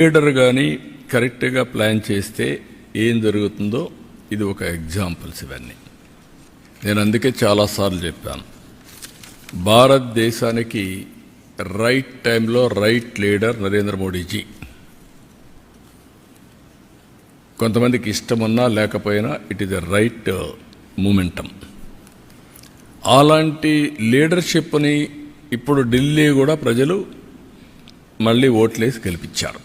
Leader కానీ కరెక్ట్గా plan చేస్తే ఏం జరుగుతుందో ఇది ఒక ఎగ్జాంపుల్స్. ఇవన్నీ నేను అందుకే చాలాసార్లు చెప్పాను, భారతదేశానికి రైట్ టైంలో రైట్ లీడర్ నరేంద్ర మోడీజీ. కొంతమందికి ఇష్టమున్నా లేకపోయినా it is the right momentum. అలాంటి లీడర్షిప్ని ఇప్పుడు ఢిల్లీ కూడా ప్రజలు మళ్ళీ ఓట్లేసి గెలిపించారు.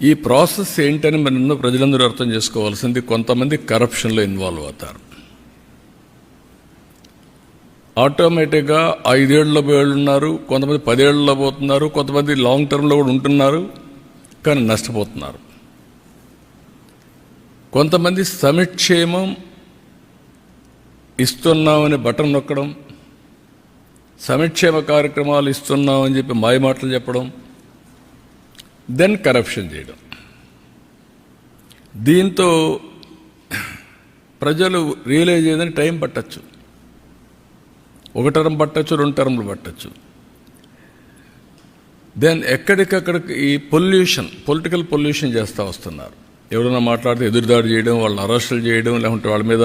ఈ ప్రాసెస్ ఏంటని మన ప్రజలందరూ అర్థం చేసుకోవాల్సింది, కొంతమంది కరప్షన్లో ఇన్వాల్వ్ అవుతారు. ఆటోమేటిక్గా 5 ఏళ్ళలో ఉన్నారు, కొంతమంది 10 ఏళ్ళలో పోతున్నారు, కొంతమంది లాంగ్ టర్మ్లో కూడా ఉంటున్నారు, కానీ నష్టపోతున్నారు. కొంతమంది సంక్షేమం ఇస్తున్నామని బటన్ నొక్కడం, సంక్షేమ కార్యక్రమాలు ఇస్తున్నామని చెప్పి మాయమాటలు చెప్పడం, దెన్ కరప్షన్ చేయడం. దీంతో ప్రజలు రియలైజ్ అయ్యేదని టైం పట్టచ్చు, 1 టర్మ్ పట్టచ్చు, 2 టర్మ్లు పట్టచ్చు. దెన్ ఎక్కడికక్కడికి ఈ పొలిటికల్ పొల్యూషన్ చేస్తూ వస్తున్నారు. ఎవరైనా మాట్లాడితే ఎదురుదాడి చేయడం, వాళ్ళని అరెస్టులు చేయడం, లేకుంటే వాళ్ళ మీద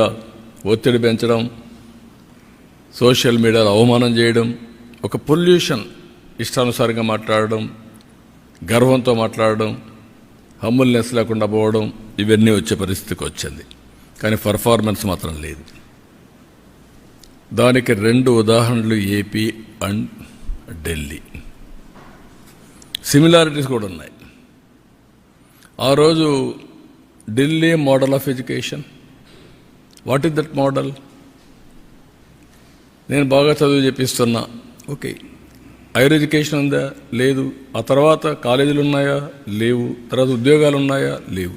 ఒత్తిడి పెంచడం, సోషల్ మీడియాలో అవమానం చేయడం, ఒక పొల్యూషన్, ఇష్టానుసారంగా మాట్లాడడం, గర్వంతో మాట్లాడడం, హంబుల్నెస్ లేకుండా పోవడం, ఇవన్నీ వచ్చే పరిస్థితికి వచ్చింది. కానీ పర్ఫార్మెన్స్ మాత్రం లేదు. దానికి 2 ఉదాహరణలు ఏపీ అండ్ ఢిల్లీ. సిమిలారిటీస్ కూడా ఉన్నాయి. ఆ రోజు Delhi model of education, what is that model? నేను బాగా చదువు చెప్పిస్తున్నా, ఓకే. హైయర్ ఎడ్యుకేషన్ ఉందా? లేదు. ఆ తర్వాత కాలేజీలు ఉన్నాయా? లేవు. తర్వాత ఉద్యోగాలు ఉన్నాయా? లేవు.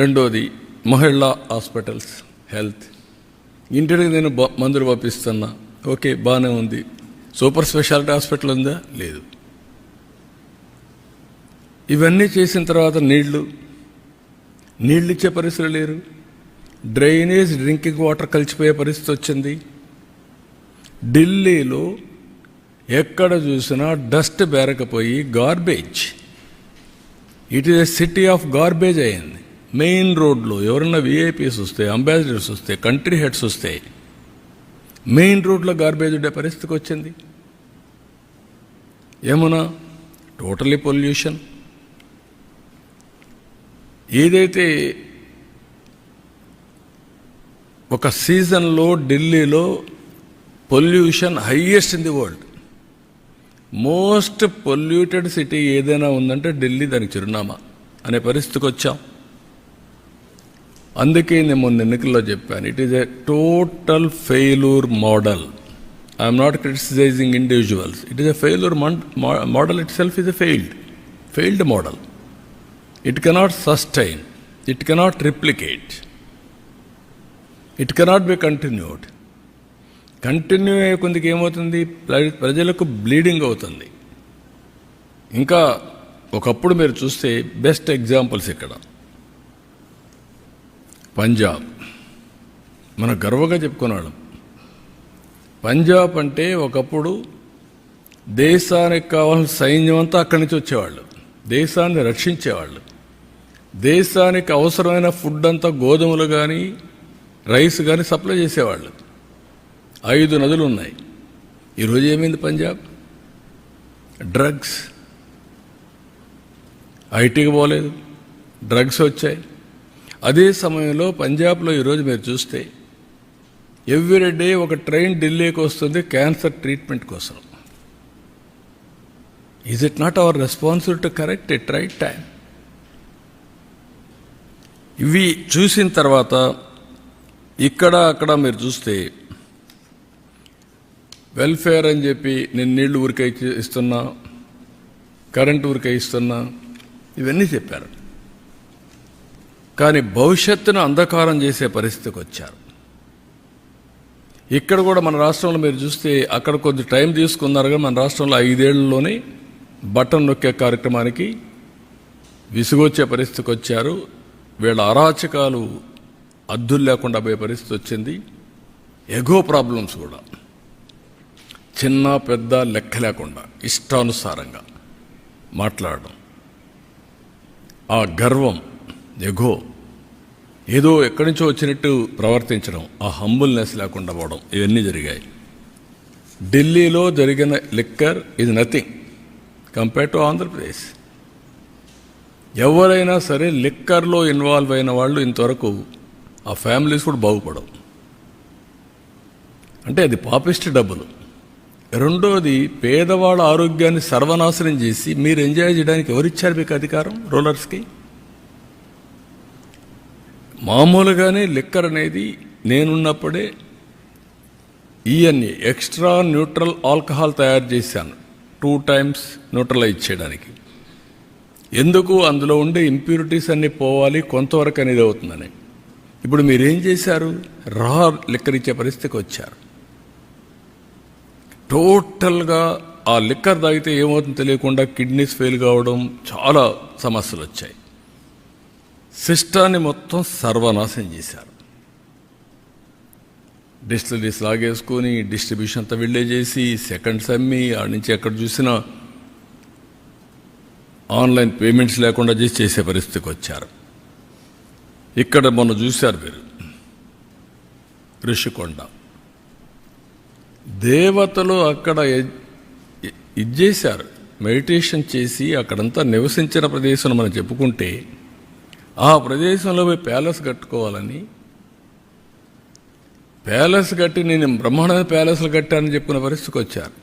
రెండోది మహిళా హాస్పిటల్స్, హెల్త్. ఇంటికి నేను మందులు పంపిస్తున్నా, ఓకే, బాగానే ఉంది. సూపర్ స్పెషాలిటీ హాస్పిటల్ ఉందా? లేదు. ఇవన్నీ చేసిన తర్వాత నీళ్లు ఇచ్చే పరిస్థితులు లేరు. డ్రైనేజ్, డ్రింకింగ్ వాటర్ కలిసిపోయే పరిస్థితి వచ్చింది. ఢిల్లీలో ఎక్కడ చూసినా డస్ట్ బేరకపోయి garbage, it is a city of garbage అయింది. మెయిన్ రోడ్లో ఎవరన్నా విఐపీస్ వస్తే, అంబాసిడర్స్ వస్తే, కంట్రీ హెడ్స్ వస్తే మెయిన్ రోడ్లో గార్బేజ్ ఉండే పరిస్థితికి వచ్చింది. ఏమన్నా టోటలీ పొల్యూషన్. ఏదైతే ఒక సీజన్లో ఢిల్లీలో pollution highest in the world, most polluted city ఏదైనా ఉందంటే ఢిల్లీ దానికి చిరునామా అనే పరిస్థితికి వచ్చాం. అందుకే నేను మొన్న ఎన్నికల్లో చెప్పాను, it is a total failure model. I'm not criticising individuals, it is a failure model. Itself is a failed model. It cannot sustain, it cannot replicate, it cannot be continued. Continue అయ్యే కొందికి ఏమవుతుంది, ప్రజలకు bleeding అవుతుంది. ఇంకా ఒకప్పుడు మీరు చూస్తే best examples ఇక్కడ పంజాబ్, మనం గర్వంగా చెప్పుకున్నాడు. పంజాబ్ అంటే ఒకప్పుడు దేశానికి కావాల్సిన సైన్యం అంతా అక్కడి నుంచి వచ్చేవాళ్ళు, దేశాన్ని రక్షించేవాళ్ళు. దేశానికి అవసరమైన ఫుడ్ అంతా గోధుమలు కానీ రైస్ కానీ సప్లై చేసేవాళ్ళు. 5 నదులు ఉన్నాయి. ఈరోజు ఏమైంది పంజాబ్? డ్రగ్స్. ఐటీకి పోలేదు, డ్రగ్స్ వచ్చాయి. అదే సమయంలో పంజాబ్లో ఈరోజు మీరు చూస్తే ఎవ్రీడే ఒక ట్రైన్ ఢిల్లీకి వస్తుంది క్యాన్సర్ ట్రీట్మెంట్ కోసం. Is it not our responsibility to correct it right time? ఇవి చూసిన తర్వాత ఇక్కడ అక్కడ మీరు చూస్తే వెల్ఫేర్ అని చెప్పి నేను నీళ్లు ఊరికే ఇస్తున్నా, కరెంటు ఊరికే ఇస్తున్నా, ఇవన్నీ చెప్పారు. కానీ భవిష్యత్తును అంధకారం చేసే పరిస్థితికి వచ్చారు. ఇక్కడ కూడా మన రాష్ట్రంలో మీరు చూస్తే అక్కడ కొద్ది టైం తీసుకున్నారు, కానీ మన రాష్ట్రంలో 5 ఏళ్లలోనే బటన్ నొక్కే కార్యక్రమానికి విసుగొచ్చే పరిస్థితికి వచ్చారు. వీళ్ళ అరాచకాలు అద్దులు లేకుండా పోయే పరిస్థితి వచ్చింది. ఎగో ప్రాబ్లమ్స్ కూడా చిన్న పెద్ద లెక్క లేకుండా ఇష్టానుసారంగా మాట్లాడడం, ఆ గర్వం, ఎగో, ఏదో ఎక్కడి నుంచో వచ్చినట్టు ప్రవర్తించడం, ఆ హంబుల్నెస్ లేకుండా పోవడం, ఇవన్నీ జరిగాయి. ఢిల్లీలో జరిగిన liquor is nothing compare to Andhra Pradesh. ఎవరైనా సరే లిక్కర్లో ఇన్వాల్వ్ అయిన వాళ్ళు ఇంతవరకు ఆ ఫ్యామిలీస్ కూడా బాగుపడవు. అంటే అది పాపిస్ట్ డబ్బులు. రెండోది, పేదవాళ్ళ ఆరోగ్యాన్ని సర్వనాశనం చేసి మీరు ఎంజాయ్ చేయడానికి ఎవరిచ్చారు మీకు అధికారం? రూలర్స్కి. మామూలుగానే లిక్కర్ అనేది నేనున్నప్పుడే ఈఎన్ఏ ఎక్స్ట్రా న్యూట్రల్ ఆల్కహాల్ తయారు చేశాను 2 times న్యూట్రలైజ్ చేయడానికి. ఎందుకు? అందులో ఉండే ఇంప్యూరిటీస్ అన్నీ పోవాలి, కొంతవరకు అనేది అవుతుందని. ఇప్పుడు మీరేం చేశారు? రా లిక్కర్ ఇచ్చే పరిస్థితికి వచ్చారు. టోటల్గా ఆ లిక్కర్ తాగితే ఏమవుతుందో తెలియకుండా కిడ్నీస్ ఫెయిల్ కావడం, చాలా సమస్యలు వచ్చాయి. సిస్టాన్ని మొత్తం సర్వనాశనం చేశారు. డిస్టిలరీస్ లాగేసుకొని డిస్ట్రిబ్యూషన్ అంతా వెళ్ళే చేసి సెకండ్స్ అమ్మి ఆడ నుంచి ఎక్కడ చూసినా ఆన్లైన్ పేమెంట్స్ లేకుండా చేసే పరిస్థితికి వచ్చారు. ఇక్కడ మొన్న చూశారు మీరు ఋషికొండ దేవతలు అక్కడ ఇది చేశారు, మెడిటేషన్ చేసి అక్కడంతా నివసించిన ప్రదేశం మనం చెప్పుకుంటే ఆ ప్రదేశంలో పోయి ప్యాలెస్ కట్టుకోవాలని, ప్యాలెస్ కట్టి నేను బ్రహ్మాండమైన ప్యాలెస్లు కట్టానని చెప్పుకున్న పరిస్థితికి వచ్చారు.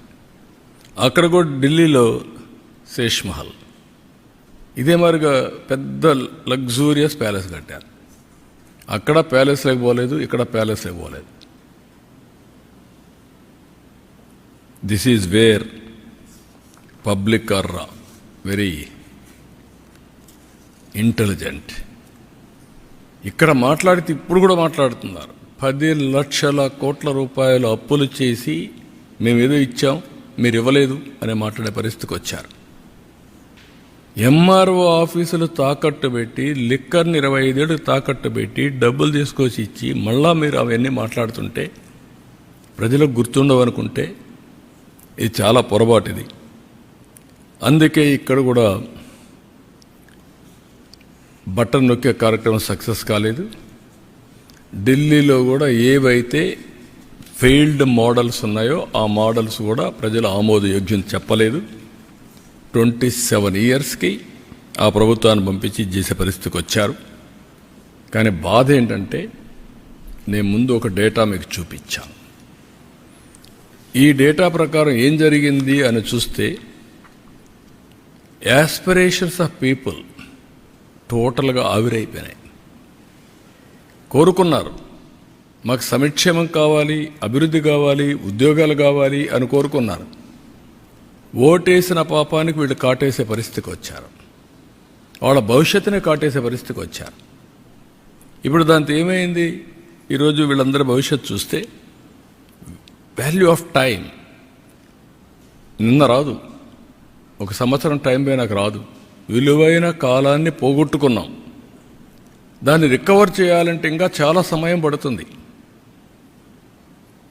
అక్కడ కూడా ఢిల్లీలో శేష్ మహల్ ఇదే మరిగా పెద్ద లగ్జూరియస్ ప్యాలెస్ కట్టారు. అక్కడ ప్యాలెస్లోకి పోలేదు, ఇక్కడ ప్యాలెస్లోకి పోలేదు. This is where public are very intelligent. ఇక్కడ మాట్లాడితే ఇప్పుడు కూడా మాట్లాడుతున్నారు. 10 లక్షల కోట్ల రూపాయలు అప్పులు చేసి మేమేదో ఇచ్చాం మీరు ఇవ్వలేదు అనే మాట్లాడే పరిస్థితికి వచ్చారు. ఎంఆర్ఓ ఆఫీసులు తాకట్టు పెట్టి, లిక్కర్ని 25 ఏళ్ళు తాకట్టు పెట్టి డబ్బులు తీసుకొచ్చి ఇచ్చి మళ్ళా మీరు అవన్నీ మాట్లాడుతుంటే ప్రజలకు గుర్తుండవనుకుంటే ఇది చాలా పొరపాటిది. అందుకే ఇక్కడ కూడా బటన్ నొక్కే కార్యక్రమం సక్సెస్ కాలేదు. ఢిల్లీలో కూడా ఏవైతే ఫెయిల్డ్ మోడల్స్ ఉన్నాయో ఆ మోడల్స్ కూడా ప్రజలు ఆమోదయోగ్యం చెప్పలేదు. 27 ఇయర్స్కి ఆ ప్రభుత్వాన్ని పంపించి చేసే పరిస్థితికి వచ్చారు. కానీ బాధ ఏంటంటే నేను ముందు ఒక డేటా మీకు చూపించాను. ఈ డేటా ప్రకారం ఏం జరిగింది అని చూస్తే యాస్పిరేషన్స్ ఆఫ్ పీపుల్ టోటల్గా ఆవిరైపోయినాయి. కోరుకున్నారు మాకు సంక్షేమం కావాలి, అభివృద్ధి కావాలి, ఉద్యోగాలు కావాలి అని కోరుకున్నారు. ఓటేసిన పాపానికి వీళ్ళు కాటేసే పరిస్థితికి వచ్చారు. వాళ్ళ భవిష్యత్తునే కాటేసే పరిస్థితికి వచ్చారు. ఇప్పుడు దాంతో ఏమైంది? ఈరోజు వీళ్ళందరి భవిష్యత్తు చూస్తే వాల్యూ ఆఫ్ టైం నిన్న రాదు, 1 సంవత్సరం టైం పోయినాక రాదు. విలువైన కాలాన్ని పోగొట్టుకున్నాం. దాన్ని రికవర్ చేయాలంటే ఇంకా చాలా సమయం పడుతుంది.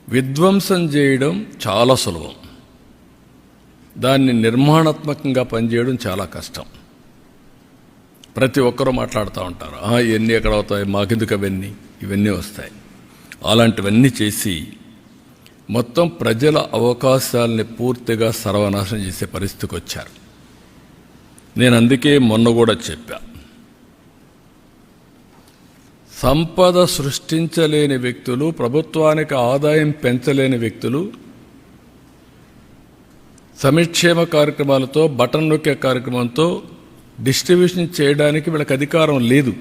విధ్వంసం చేయడం చాలా సులభం, దాన్ని నిర్మాణాత్మకంగా పనిచేయడం చాలా కష్టం. ప్రతి ఒక్కరూ మాట్లాడుతూ ఉంటారు, ఇవన్నీ ఎక్కడ అవుతాయి, మాకెందుకు ఇవన్నీ వస్తాయి. అలాంటివన్నీ చేసి మొత్తం ప్రజల అవకాశాలని పూర్తిగా సర్వనాశనం చేసే పరిస్థితికి వచ్చారు. నేను అందుకే మొన్న కూడా చెప్పా, సంపద సృష్టించలేని వ్యక్తులు, ప్రభుత్వానికి ఆదాయం పెంచలేని వ్యక్తులు సంక్షేమ కార్యక్రమాలతో, బటన్ నొక్కే కార్యక్రమంతో డిస్ట్రిబ్యూషన్ చేయడానికి వీళ్ళకి అధికారం లేదు.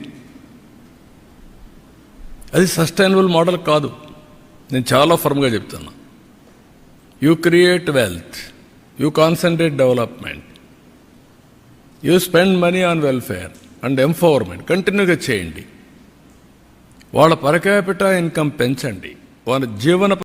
అది సస్టైనబుల్ మోడల్ కాదు. నేను చాలా ఫర్మ్గా చెప్తున్నా. You create wealth, you concentrate development, you spend money on welfare and empowerment కంటిన్యూగా చేయండి. వాళ్ళ పర్ క్యాపిటా ఇన్కమ్ పెంచండి, వాళ్ళ జీవన